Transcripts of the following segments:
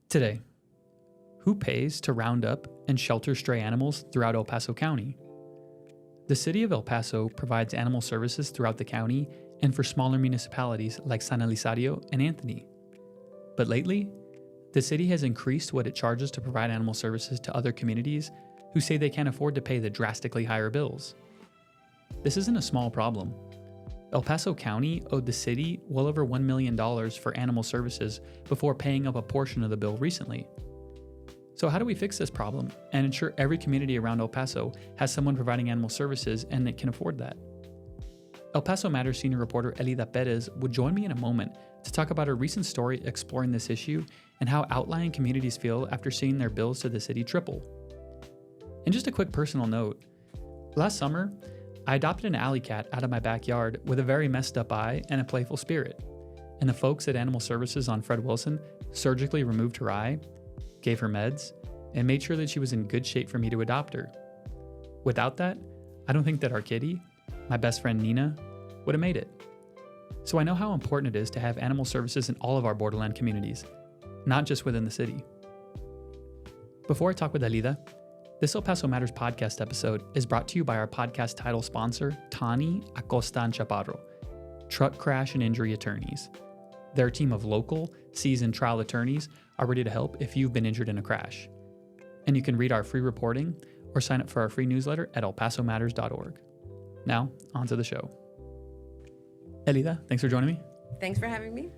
Today, who pays to round up and shelter stray animals throughout El Paso County? The city of El Paso provides animal services throughout the county and for smaller municipalities like San Elizario and Anthony. But lately, the city has increased what it charges to provide animal services to other communities who say they can't afford to pay the drastically higher bills. This isn't a small problem. El Paso County owed the city well over $1 million for animal services before paying up a portion of the bill recently. So how do we fix this problem and ensure every community around El Paso has someone providing animal services and that can afford that? El Paso Matters senior reporter Elida Perez would join me in a moment to talk about a recent story exploring this issue and how outlying communities feel after seeing their bills to the city triple. And just a quick personal note, last summer, I adopted an alley cat out of my backyard with a very messed up eye and a playful spirit. And the folks at Animal Services on Fred Wilson surgically removed her eye, gave her meds, and made sure that she was in good shape for me to adopt her. Without that, I don't think that our kitty, my best friend Nina, would have made it. So I know how important it is to have animal services in all of our borderland communities, not just within the city. Before I talk with Elida, this El Paso Matters podcast episode is brought to you by our podcast title sponsor, Tani Acosta and Chaparro, truck crash and injury attorneys. Their team of local, seasoned trial attorneys are ready to help if you've been injured in a crash. And you can read our free reporting or sign up for our free newsletter at elpasomatters.org. Now, on to the show. Elida, thanks for joining me. Thanks for having me.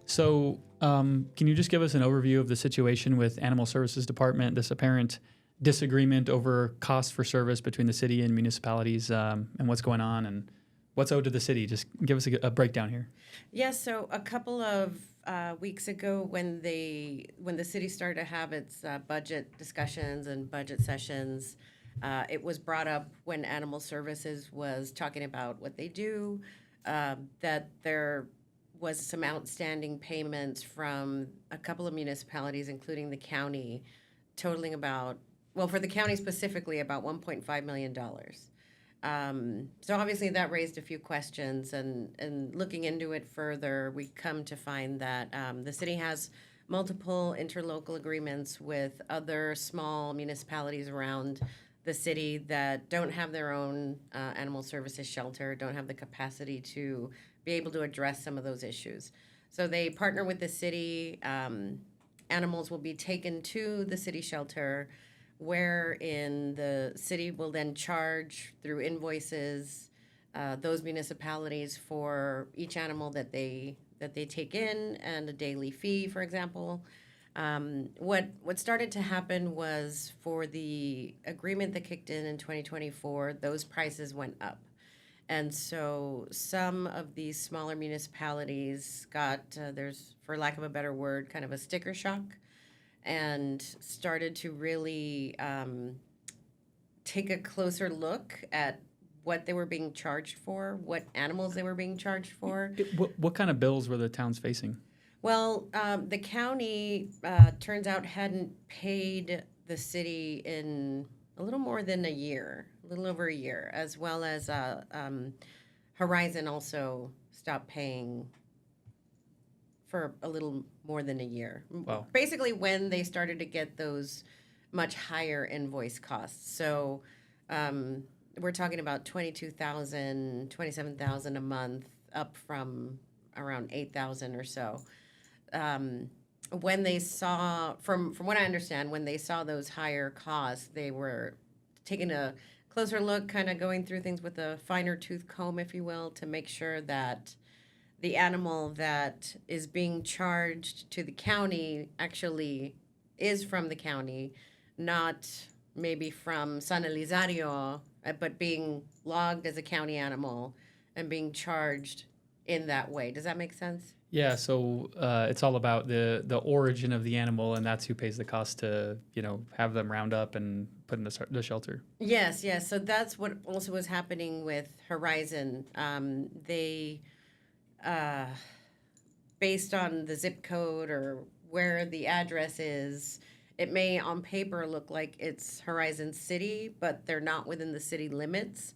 So, can you just give us an overview of the situation with Animal Services Department, this apparent disagreement over costs for service between the city and municipalities, and what's going on and what's owed to the city? Just give us a breakdown here. Yes, so a couple of weeks ago when the city started to have its budget discussions and budget sessions, it was brought up when Animal Services was talking about what they do, that there was some outstanding payments from a couple of municipalities, including the county, totaling about, well, for the county specifically, about $1.5 million. So obviously that raised a few questions, and looking into it further, we come to find that the city has multiple interlocal agreements with other small municipalities around the city that don't have their own animal services shelter, don't have the capacity to be able to address some of those issues. So they partner with the city. Animals will be taken to the city shelter, wherein the city will then charge through invoices those municipalities for each animal that they take in, and a daily fee, for example. What started to happen was, for the agreement that kicked in 2024, those prices went up. And so some of these smaller municipalities got, there's, for lack of a better word, kind of a sticker shock, and started to really take a closer look at what they were being charged for, what animals they were being charged for. What kind of bills were the towns facing? Well, the county, turns out, hadn't paid the city in a little more than a year, a little over a year, as well as Horizon also stopped paying for a little more than a year. Wow. Basically, when they started to get those much higher invoice costs. So we're talking about $22,000, $27,000 a month, up from around $8,000 or so. When they saw, from what I understand, when they saw those higher costs, they were taking a closer look, kind of going through things with a finer tooth comb, if you will, to make sure that the animal that is being charged to the county actually is from the county, not maybe from San Elizario, but being logged as a county animal and being charged in that way. Does that make sense? Yeah, so it's all about the origin of the animal, and that's who pays the cost to, have them round up and put in the shelter. Yes. So that's what also was happening with Horizon. They, based on the zip code or where the address is, it may on paper look like it's Horizon City, but they're not within the city limits.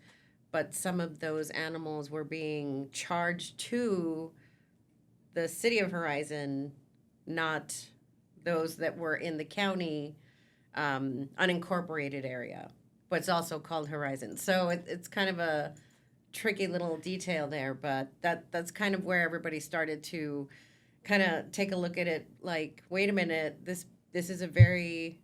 But some of those animals were being charged to the city of Horizon, not those that were in the county unincorporated area, but it's also called Horizon. So it's kind of a tricky little detail there, but that's kind of where everybody started to kind of take a look at it like, wait a minute, this is a very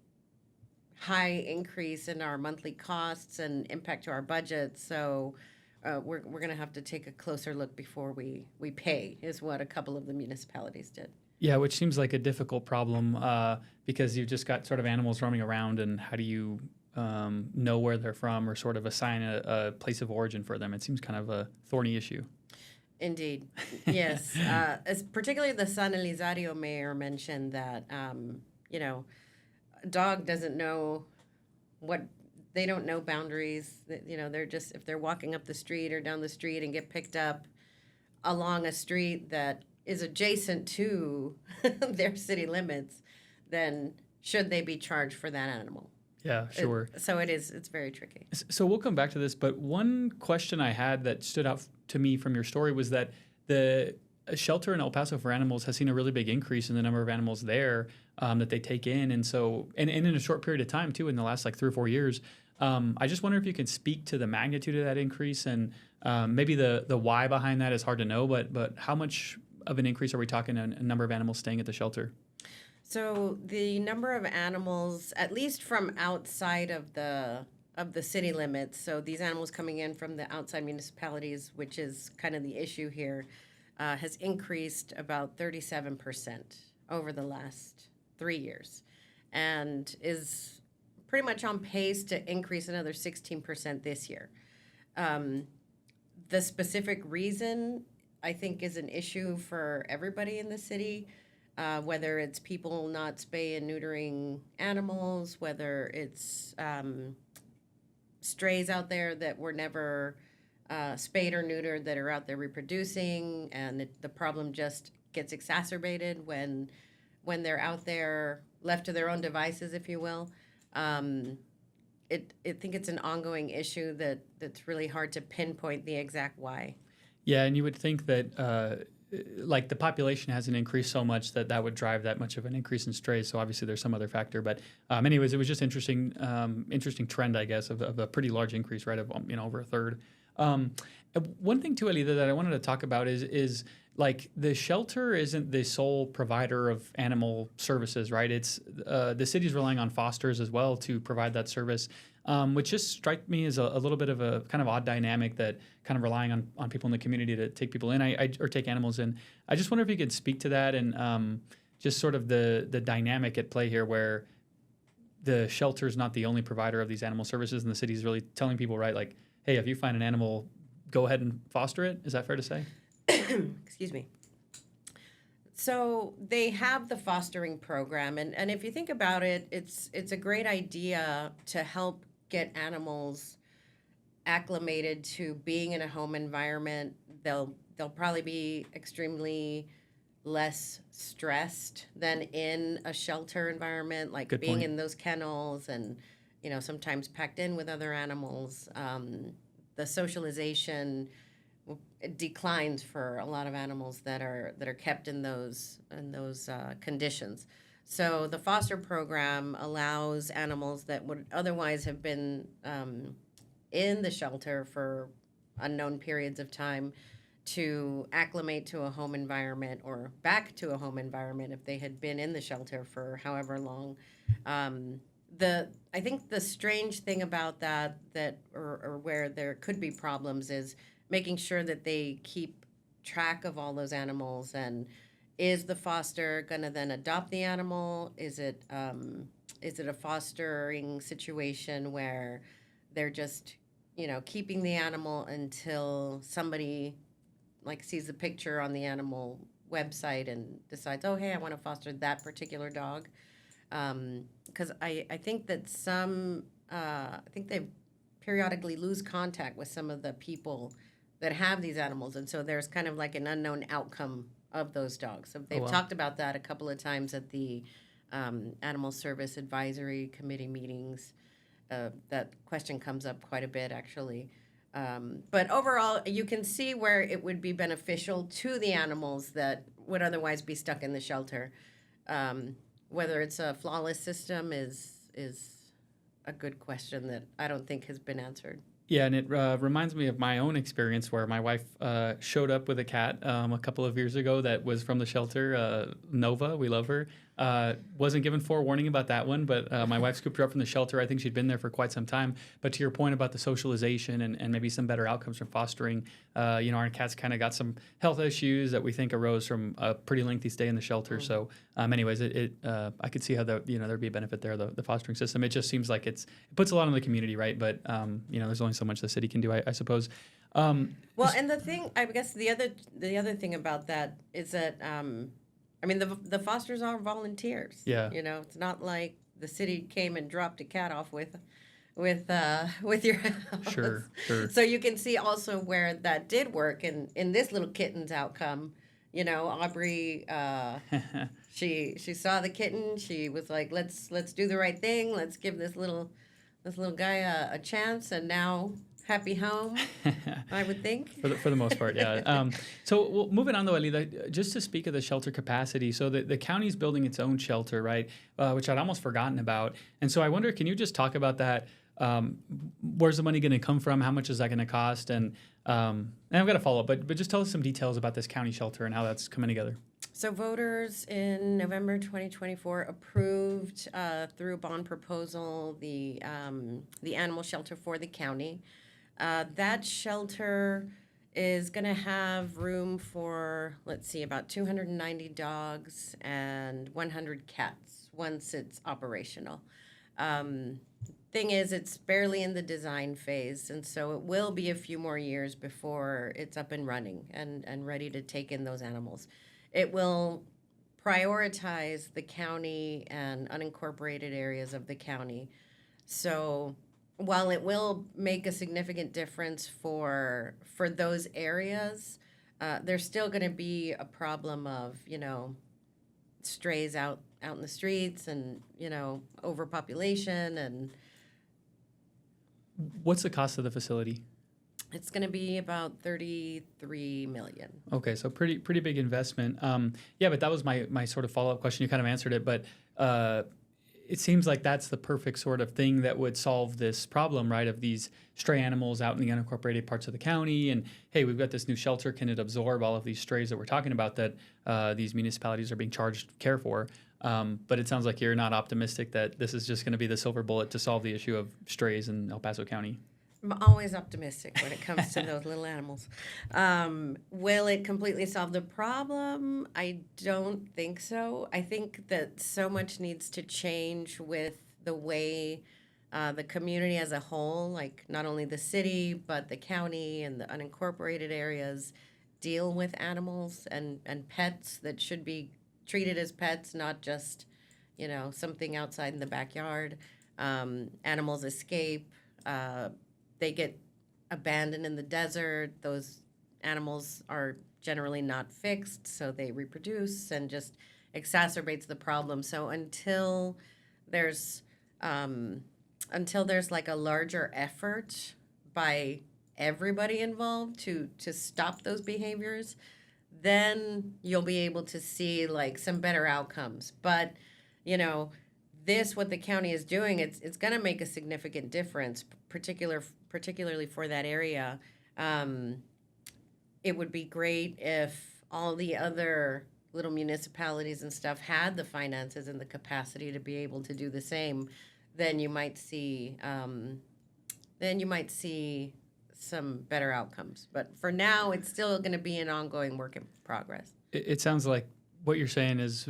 high increase in our monthly costs and impact to our budget. So we're going to have to take a closer look before we pay, is what a couple of the municipalities did. Yeah, which seems like a difficult problem because you've just got sort of animals roaming around, and how do you know where they're from or sort of assign a place of origin for them? It seems kind of a thorny issue. Indeed, yes. As particularly the San Elizario mayor mentioned that, a dog doesn't know they don't know boundaries. They're just, if they're walking up the street or down the street and get picked up along a street that is adjacent to their city limits, then should they be charged for that animal? Yeah, sure. It's very tricky. So we'll come back to this, but one question I had that stood out to me from your story was that the shelter in El Paso for animals has seen a really big increase in the number of animals there that they take in. And so, and in a short period of time too, in the last like 3 or 4 years, I just wonder if you can speak to the magnitude of that increase, and maybe the why behind that is hard to know, but how much of an increase are we talking in a number of animals staying at the shelter? So the number of animals, at least from outside of the city limits, so these animals coming in from the outside municipalities, which is kind of the issue here, has increased about 37% over the last 3 years, and is pretty much on pace to increase another 16% this year. The specific reason, I think, is an issue for everybody in the city. Whether it's people not spay and neutering animals, whether it's strays out there that were never spayed or neutered that are out there reproducing, and the problem just gets exacerbated when they're out there left to their own devices, if you will. I think it's an ongoing issue that's really hard to pinpoint the exact why. Yeah, and you would think that like the population hasn't increased so much that would drive that much of an increase in strays. So obviously there's some other factor, but anyways, it was just interesting trend, I guess, of a pretty large increase, right? Of over a third. One thing too, Elida, that I wanted to talk about is like the shelter isn't the sole provider of animal services, right? It's the city's relying on fosters as well to provide that service. Which just strike me as a little bit of a kind of odd dynamic, that kind of relying on people in the community to take people in, or take animals in. I just wonder if you could speak to that, and just sort of the dynamic at play here, where the shelter is not the only provider of these animal services, and the city is really telling people, right, like, hey, if you find an animal, go ahead and foster it. Is that fair to say? Excuse me. So they have the fostering program, and if you think about it, it's a great idea to help get animals acclimated to being in a home environment. They'll probably be extremely less stressed than in a shelter environment, like Good being point. in those kennels and sometimes packed in with other animals. The socialization declines for a lot of animals that are kept in those conditions. So the foster program allows animals that would otherwise have been in the shelter for unknown periods of time to acclimate to a home environment, or back to a home environment if they had been in the shelter for however long. I think the strange thing about that or where there could be problems is making sure that they keep track of all those animals. And is the foster going to then adopt the animal? Is it a fostering situation where they're just keeping the animal until somebody like sees the picture on the animal website and decides, oh, hey, I want to foster that particular dog? Because I think that I think they periodically lose contact with some of the people that have these animals, and so there's kind of like an unknown outcome of those dogs. So they've talked about that a couple of times at the Animal Service Advisory Committee meetings. That question comes up quite a bit, actually. But overall, you can see where it would be beneficial to the animals that would otherwise be stuck in the shelter. whether it's a flawless system is a good question that I don't think has been answered. Yeah, and it reminds me of my own experience where my wife showed up with a cat a couple of years ago that was from the shelter, Nova. We love her. Wasn't given forewarning about that one, but my wife scooped her up from the shelter. I think she'd been there for quite some time. But to your point about the socialization and maybe some better outcomes from fostering, our cat's kind of got some health issues that we think arose from a pretty lengthy stay in the shelter. So anyways, I could see how there'd be a benefit there, the fostering system. It just seems like it puts a lot on the community, right? But, there's only so much the city can do, I suppose. And the thing, I guess the other thing about that is that, the fosters are volunteers. Yeah. It's not like the city came and dropped a cat off with your house. Sure. So you can see also where that did work in this little kitten's outcome. Aubrey, she saw the kitten. She was like, let's do the right thing. Let's give this little guy a chance. And now, happy home, I would think. For the most part, yeah. So moving on, though, Elida, just to speak of the shelter capacity. So the county's building its own shelter, right, which I'd almost forgotten about. And so I wonder, can you just talk about that? Where's the money going to come from? How much is that going to cost? And I've got a follow-up, but just tell us some details about this county shelter and how that's coming together. So voters in November 2024 approved through a bond proposal the animal shelter for the county. That shelter is going to have room for, about 290 dogs and 100 cats once it's operational. Thing is, it's barely in the design phase, and so it will be a few more years before it's up and running and ready to take in those animals. It will prioritize the county and unincorporated areas of the county. So while it will make a significant difference for those areas, there's still going to be a problem of, strays out in the streets and, overpopulation. And what's the cost of the facility? it's going to be about $33 million. Okay, so pretty big investment. Yeah, but that was my sort of follow-up question. You kind of answered it, but it seems like that's the perfect sort of thing that would solve this problem, right, of these stray animals out in the unincorporated parts of the county. And, hey, we've got this new shelter. Can it absorb all of these strays that we're talking about that these municipalities are being charged to care for? But it sounds like you're not optimistic that this is just going to be the silver bullet to solve the issue of strays in El Paso County. I'm always optimistic when it comes to those little animals. Will it completely solve the problem? I don't think so. I think that so much needs to change with the way the community as a whole, like not only the city, but the county and the unincorporated areas deal with animals and pets that should be treated as pets, not just, something outside in the backyard. Animals escape. They get abandoned in the desert. Those animals are generally not fixed, so they reproduce and just exacerbates the problem. So until there's like a larger effort by everybody involved to stop those behaviors, then you'll be able to see like some better outcomes. But what the county is doing, it's going to make a significant difference, particularly for that area. It would be great if all the other little municipalities and stuff had the finances and the capacity to be able to do the same. Then you might see some better outcomes. But for now, it's still going to be an ongoing work in progress. It sounds like what you're saying is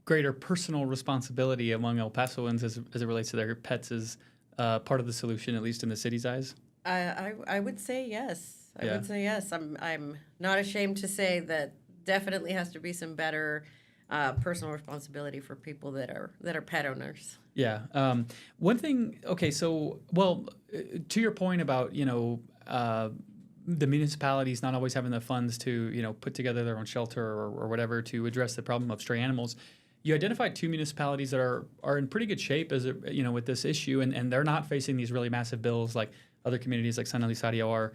greater personal responsibility among El Pasoans as it relates to their pets is part of the solution, at least in the city's eyes? I would say yes. I Yeah. would say yes. I'm not ashamed to say that definitely has to be some better personal responsibility for people that are pet owners. Yeah. One thing, okay, so, to your point about, the municipalities not always having the funds to, put together their own shelter or whatever to address the problem of stray animals, you identified two municipalities that are in pretty good shape with this issue, and they're not facing these really massive bills like other communities like San Elizario are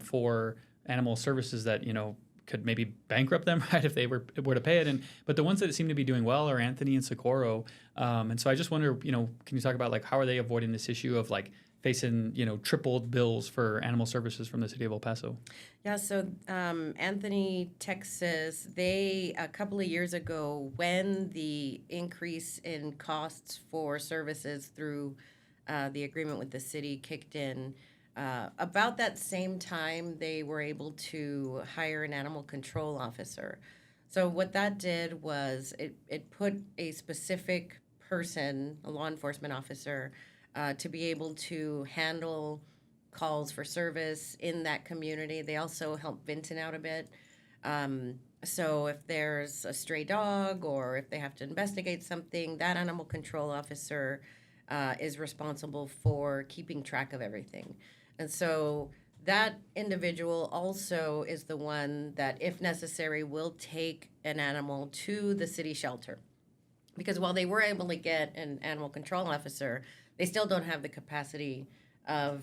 for animal services that, could maybe bankrupt them, right, if they were to pay it. But the ones that seem to be doing well are Anthony and Socorro. And so I just wonder, can you talk about like how are they avoiding this issue of like facing tripled bills for animal services from the city of El Paso? Yeah, so Anthony, Texas, they a couple of years ago, when the increase in costs for services through the agreement with the city kicked in, about that same time, they were able to hire an animal control officer. So what that did was it put a specific person, a law enforcement officer, to be able to handle calls for service in that community. They also help Vinton out a bit. So if there's a stray dog or if they have to investigate something, that animal control officer is responsible for keeping track of everything. And so that individual also is the one that, if necessary, will take an animal to the city shelter. Because while they were able to get an animal control officer, they still don't have the capacity of,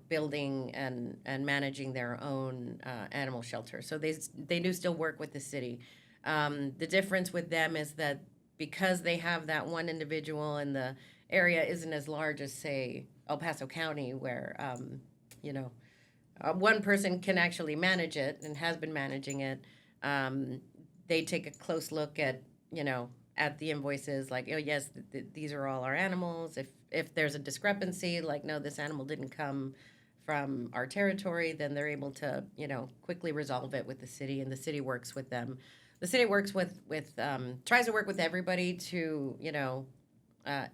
building and managing their own animal shelter. So they do still work with the city. The difference with them is that because they have that one individual and the area isn't as large as, say, El Paso County, where, one person can actually manage it and has been managing it, they take a close look at, at the invoices, like, oh, yes, these are all our animals. If there's a discrepancy, like, no, this animal didn't come from our territory, then they're able to, quickly resolve it with the city, and the city works with them. The city works with tries to work with everybody to,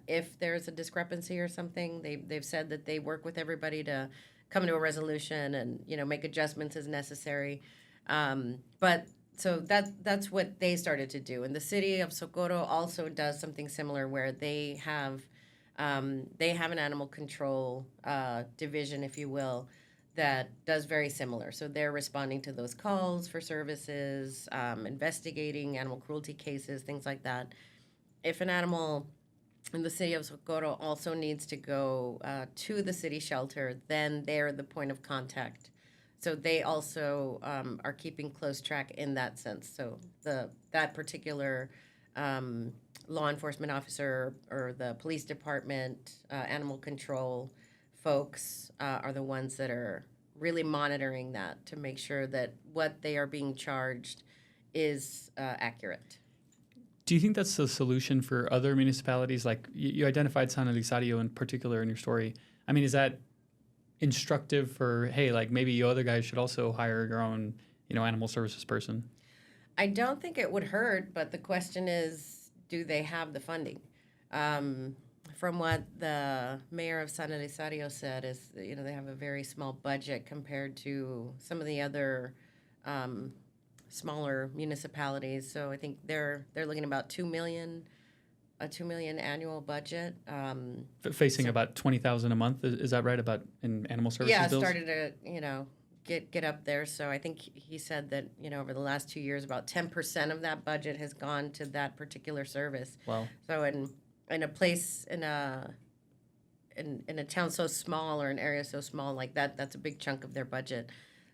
if there's a discrepancy or something, they've said that they work with everybody to come to a resolution and, make adjustments as necessary. But so that's what they started to do. And the city of Socorro also does something similar, where they have an animal control division, if you will, that does very similar. So they're responding to those calls for services, investigating animal cruelty cases, things like that. If an animal in the city of Socorro also needs to go to the city shelter, then they're the point of contact. So they also are keeping close track in that sense. So that particular law enforcement officer or the police department, animal control folks are the ones that are really monitoring that to make sure that what they are being charged is accurate. Do you think that's the solution for other municipalities? Like you identified San Elizario in particular in your story. I mean, is that instructive for, hey, like maybe you other guys should also hire your own, animal services person? I don't think it would hurt, but the question is, do they have the funding? From what the mayor of San Elizario said is, they have a very small budget compared to some of the other smaller municipalities. So I think they're looking at about $2 million annual budget. Facing about $20,000 a month, is that right? About in animal services bills? Yeah, started to get up there. So I think he said that over the last 2 years, about 10% of that budget has gone to that particular service. Wow. So in a place in a town so small or an area so small like that, that's a big chunk of their budget.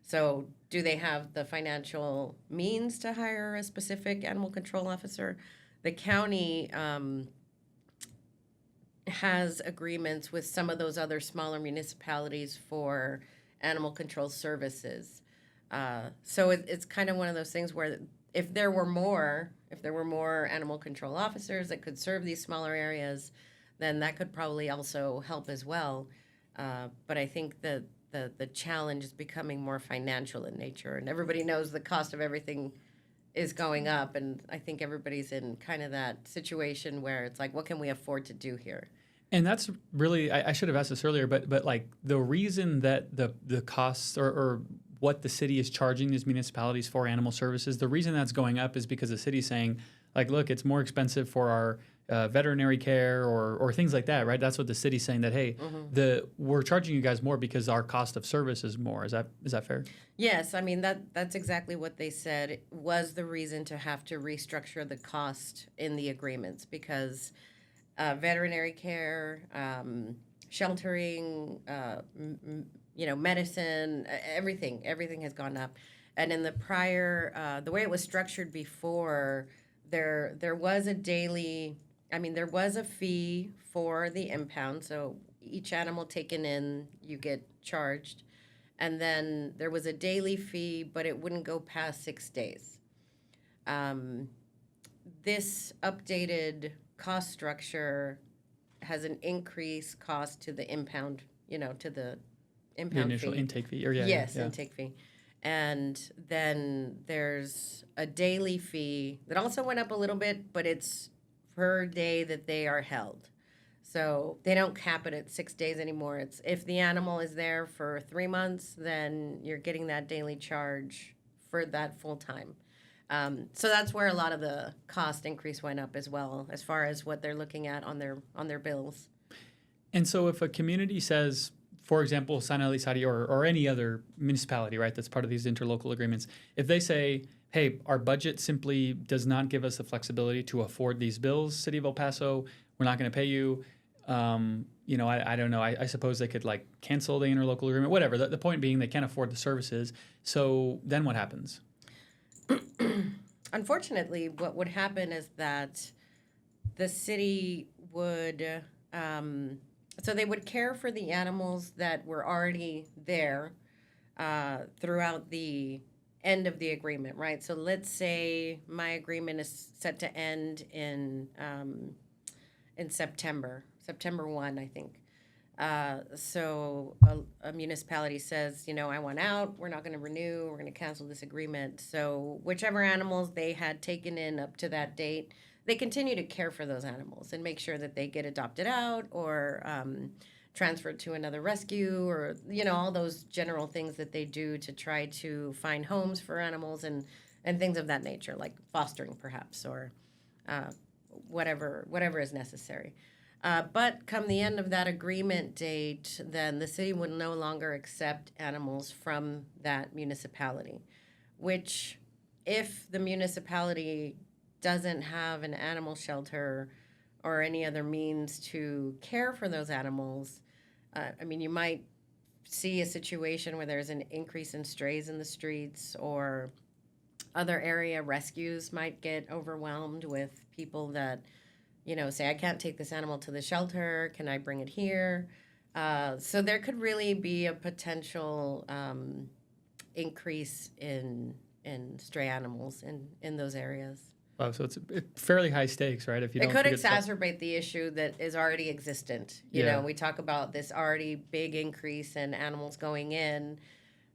So do they have the financial means to hire a specific animal control officer? The county has agreements with some of those other smaller municipalities for animal control services. So it's kind of one of those things where if there were more animal control officers that could serve these smaller areas, then that could probably also help as well. But I think that the challenge is becoming more financial in nature, and everybody knows the cost of everything is going up, and I think everybody's in kind of that situation where it's like, what can we afford to do here? And that's really, I should have asked this earlier, but like the reason that the costs or what the city is charging these municipalities for animal services, the reason that's going up is because the city's saying, like, look, it's more expensive for our veterinary care or things like that, right? That's what the city's saying, that, hey, we're charging you guys more because our cost of service is more. Is that fair? Yes, I mean, that's exactly what they said was the reason to have to restructure the cost in the agreements, because veterinary care, sheltering, medicine, everything has gone up. And in the prior, the way it was structured before, there was a daily, there was a fee for the impound. So each animal taken in, you get charged. And then there was a daily fee, but it wouldn't go past 6 days. This updated cost structure has an increased cost to the impound, to the impound the initial fee. intake fee. Intake fee. And then there's a daily fee that also went up a little bit, but it's per day that they are held. So they don't cap it at 6 days anymore. It's if the animal is there for 3 months, then you're getting that daily charge for that full time. So that's where a lot of the cost increase went up as well, as far as what they're looking at on their bills. And so if a community says, for example, San Elisari or any other municipality, right, that's part of these interlocal agreements, if they say, hey, our budget simply does not give us the flexibility to afford these bills, City of El Paso, we're not going to pay you. I don't know. I suppose they could cancel the interlocal agreement, whatever. The point being they can't afford the services. So then what happens? Unfortunately, what would happen is that the city would, so they would care for the animals that were already there throughout the end of the agreement, right? So let's say my agreement is set to end in September 1, I think. So a municipality says, I want out, we're not going to renew, we're going to cancel this agreement. So whichever animals they had taken in up to that date, they continue to care for those animals and make sure that they get adopted out or transferred to another rescue or, all those general things that they do to try to find homes for animals and things of that nature, like fostering perhaps or whatever is necessary. But come the end of that agreement date, then the city would no longer accept animals from that municipality, which if the municipality doesn't have an animal shelter or any other means to care for those animals, you might see a situation where there's an increase in strays in the streets or other area rescues might get overwhelmed with people that say, I can't take this animal to the shelter. Can I bring it here? So there could really be a potential increase in stray animals in those areas. Wow, so it's fairly high stakes, right? If you it don't could exacerbate the issue that is already existent. You know, we talk about this already big increase in animals going in.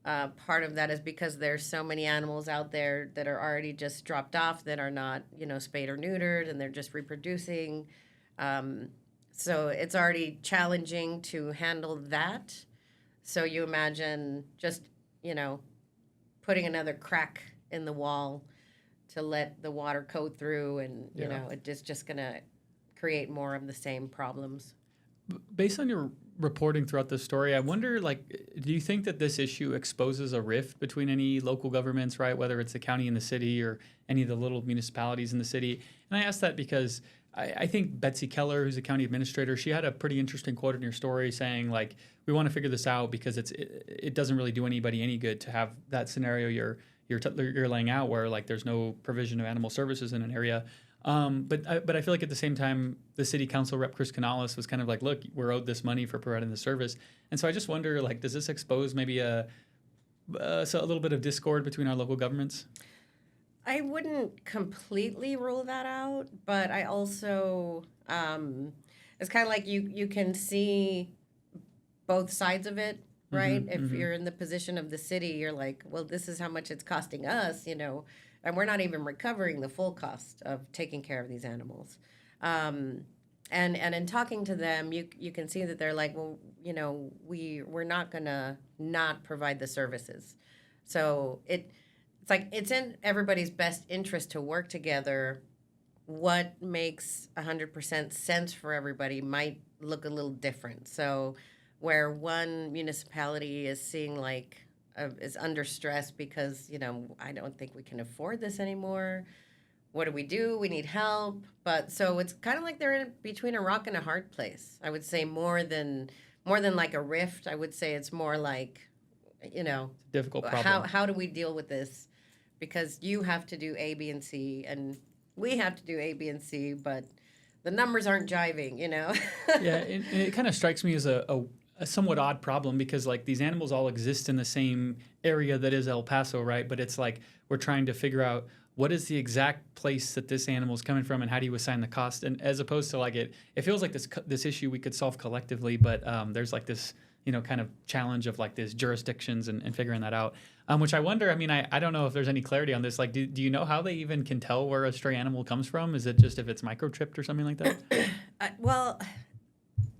Part of that is because there's so many animals out there that are already just dropped off that are not, spayed or neutered, and they're just reproducing. So it's already challenging to handle that. So you imagine just, putting another crack in the wall to let the water coat through, and it's just going to create more of the same problems. Based on your reporting throughout this story, I wonder, do you think that this issue exposes a rift between any local governments, right? Whether it's the county and the city or any of the little municipalities in the city. And I ask that because I think Betsy Keller, who's a county administrator, she had a pretty interesting quote in your story saying, we want to figure this out because it doesn't really do anybody any good to have that scenario you're laying out where there's no provision of animal services in an area. But I feel like at the same time, the city council rep Chris Canales was kind of look, we're owed this money for providing the service. And so I just wonder, does this expose maybe a little bit of discord between our local governments? I wouldn't completely rule that out, but I also, it's kind of you can see both sides of it, right? If you're in the position of the city, you're well, this is how much it's costing us, and we're not even recovering the full cost of taking care of these animals. And in talking to them, you can see that they're well, we're not going to not provide the services. So it's it's in everybody's best interest to work together. What makes 100% sense for everybody might look a little different. So where one municipality is seeing is under stress because, I don't think we can afford this anymore. What do? We need help. But so it's kind of they're in between a rock and a hard place. I would say more than a rift. I would say it's more you know, It's a difficult problem. how do we deal with this? Because you have to do A, B, and C, and we have to do A, B, and C, but the numbers aren't jiving, you know? Yeah, and it kind of strikes me as a somewhat odd problem because like these animals all exist in the same area that is El Paso, right? But it's like we're trying to figure out what is the exact place that this animal is coming from and how do you assign the cost? And as opposed to like it feels like this issue we could solve collectively, but there's like this kind of challenge of like these jurisdictions and figuring that out. Which I wonder, I mean, I don't know if there's any clarity on this. Like, do you know how they even can tell where a stray animal comes from? Is it just if it's microchipped or something like that? Well,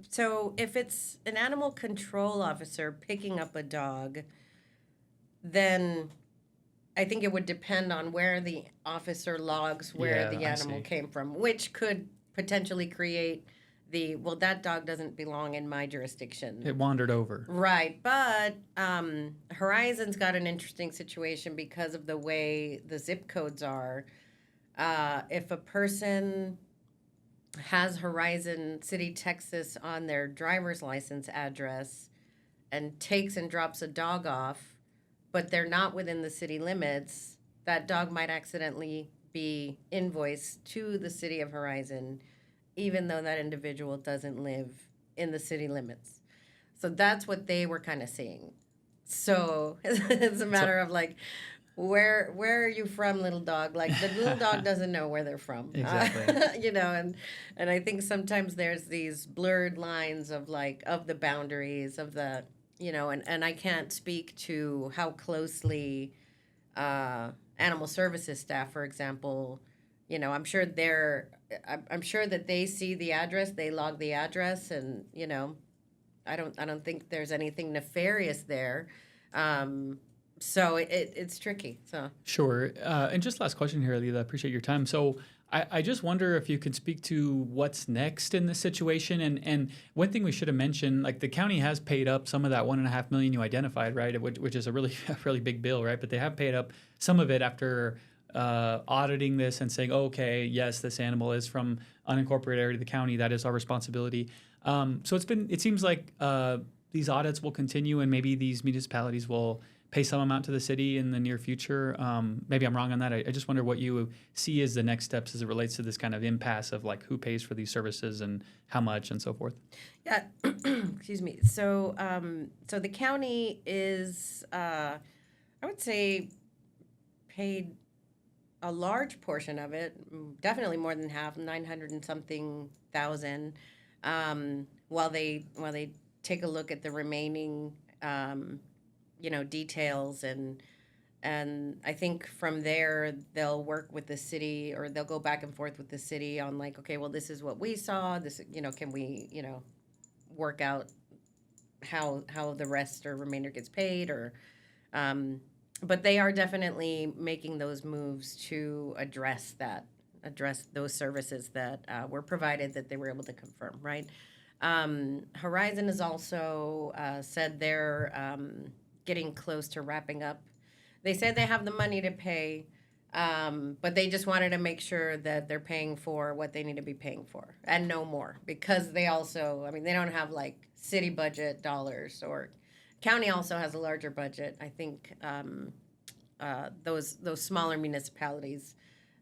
so if it's an animal control officer picking up a dog, then I think it would depend on where the officer logs where the animal came from, which could potentially create that dog doesn't belong in my jurisdiction. It wandered over. Right. But Horizon's got an interesting situation because of the way the zip codes are. If a person has Horizon City, Texas on their driver's license address and takes and drops a dog off, but they're not within the city limits, that dog might accidentally be invoiced to the city of Horizon, even though that individual doesn't live in the city limits. So that's what they were kind of seeing. So it's a matter of like, where are you from, little dog? Like the little dog doesn't know where they're from. Exactly. And I think sometimes there's these blurred lines of the boundaries of the, and I can't speak to how closely animal services staff, for example, I'm sure that they see the address, they log the address, and I don't think there's anything nefarious there. So it's tricky. So sure. And just last question here, Elida. I appreciate your time. So I just wonder if you could speak to what's next in this situation. And one thing we should have mentioned, like the county has paid up some of that $1.5 million you identified, right? Which is a really big bill, right? But they have paid up some of it after auditing this and saying, okay, yes, this animal is from unincorporated area of the county. That is our responsibility. So it seems like these audits will continue, and maybe these municipalities will pay some amount to the city in the near future. Maybe I'm wrong on that. I just wonder what you see as the next steps as it relates to this kind of impasse of like who pays for these services and how much and so forth. Yeah, excuse me. So the county is, I would say, paid a large portion of it, definitely more than half, 900 and something thousand, while they take a look at the remaining details, and I think from there they'll work with the city, or they'll go back and forth with the city on like, okay, well, this is what we saw, this, can we work out how the rest or remainder gets paid, or but they are definitely making those moves to address those services that were provided, that they were able to confirm, right? Horizon has also said they're getting close to wrapping up. They said they have the money to pay, but they just wanted to make sure that they're paying for what they need to be paying for and no more, because they also, they don't have like city budget dollars, or county also has a larger budget. I think those smaller municipalities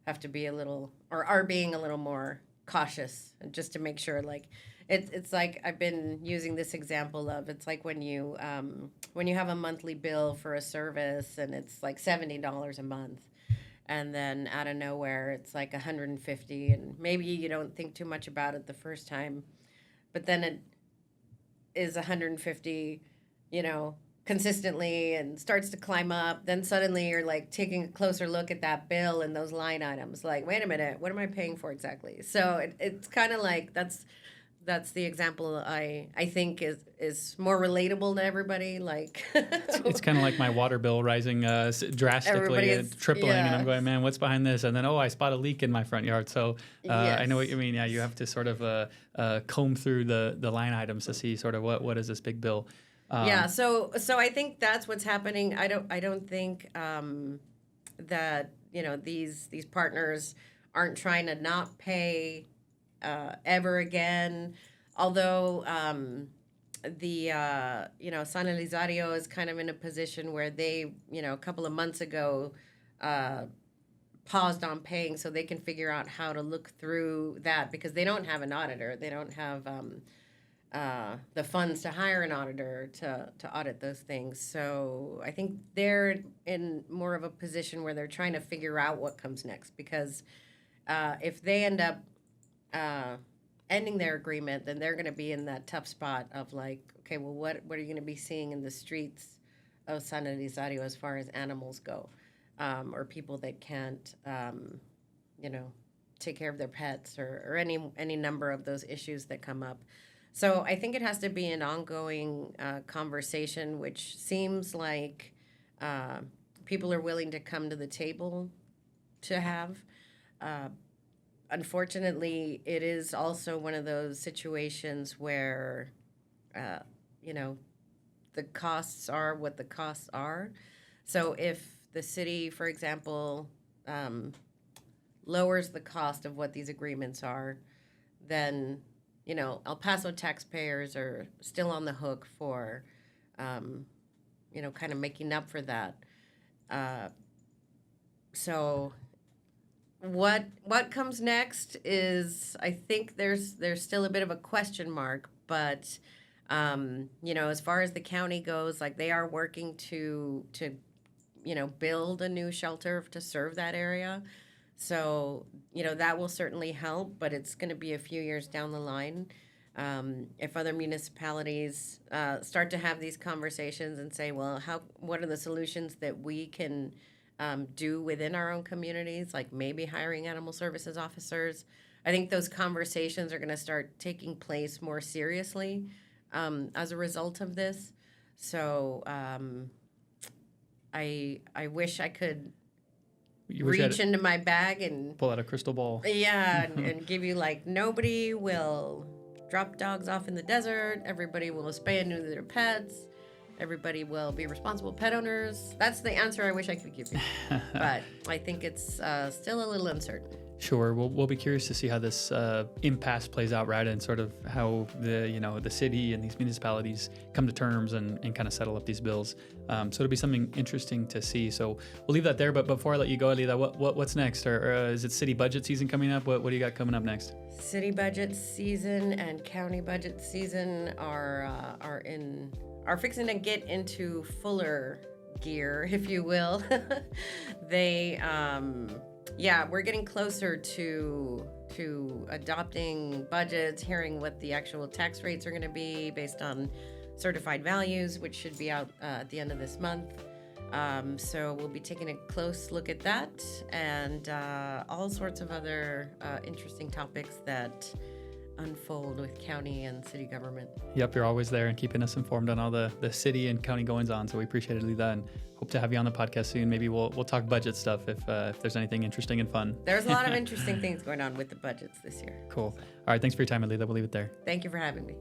have to be a little, or are being a little more cautious, just to make sure, like, it's like I've been using this example of, it's like when you have a monthly bill for a service and it's like $70 a month, and then out of nowhere it's like $150, and maybe you don't think too much about it the first time, but then it is $150, consistently, and starts to climb up. Then suddenly you're like taking a closer look at that bill and those line items, like, wait a minute, what am I paying for exactly? So it's kind of like that's the example I think is more relatable to everybody. Like it's kind of like my water bill rising drastically and tripling, and I'm going, man, what's behind this? And then, I spot a leak in my front yard. So yes. I know what you mean. Yeah, you have to sort of comb through the line items to see sort of what is this big bill. So I think that's what's happening. I don't think that these partners aren't trying to not pay ever again. Although San Elizario is kind of in a position where they, a couple of months ago, paused on paying so they can figure out how to look through that because they don't have an auditor. They don't have the funds to hire an auditor to audit those things. So I think they're in more of a position where they're trying to figure out what comes next because if they end up ending their agreement, then they're going to be in that tough spot of like, okay, well, what are you going to be seeing in the streets of San Elizario as far as animals go, or people that can't, take care of their pets or any number of those issues that come up. So I think it has to be an ongoing conversation, which seems like people are willing to come to the table to have. Unfortunately, it is also one of those situations where, the costs are what the costs are. So if the city, for example, lowers the cost of what these agreements are, then, El Paso taxpayers are still on the hook for, kind of making up for that. So what comes next is, I think there's still a bit of a question mark, but as far as the county goes, like they are working to build a new shelter to serve that area. So that will certainly help, but it's going to be a few years down the line. If other municipalities start to have these conversations and say, well, what are the solutions that we can do within our own communities, like maybe hiring animal services officers. I think those conversations are going to start taking place more seriously as a result of this. So I wish I could reach into my bag and pull out a crystal ball. Yeah, and give you like, nobody will drop dogs off in the desert. Everybody will spay and neuter their pets. Everybody will be responsible pet owners. That's the answer I wish I could give you. But I think it's still a little uncertain. Sure. We'll be curious to see how this impasse plays out, right? And sort of how the city and these municipalities come to terms and kind of settle up these bills. So it'll be something interesting to see. So we'll leave that there. But before I let you go, Elida, what's next? Or is it city budget season coming up? What do you got coming up next? City budget season and county budget season are fixing to get into fuller gear, if you will. We're getting closer to adopting budgets, hearing what the actual tax rates are going to be based on certified values, which should be out at the end of this month. So we'll be taking a close look at that and all sorts of other interesting topics that unfold with county and city government. Yep, you're always there and keeping us informed on all the city and county goings on. So we appreciate it, Elida, and hope to have you on the podcast soon. Maybe we'll talk budget stuff if there's anything interesting and fun. There's a lot of interesting things going on with the budgets this year. Cool. All right, thanks for your time, Elida. We'll leave it there. Thank you for having me.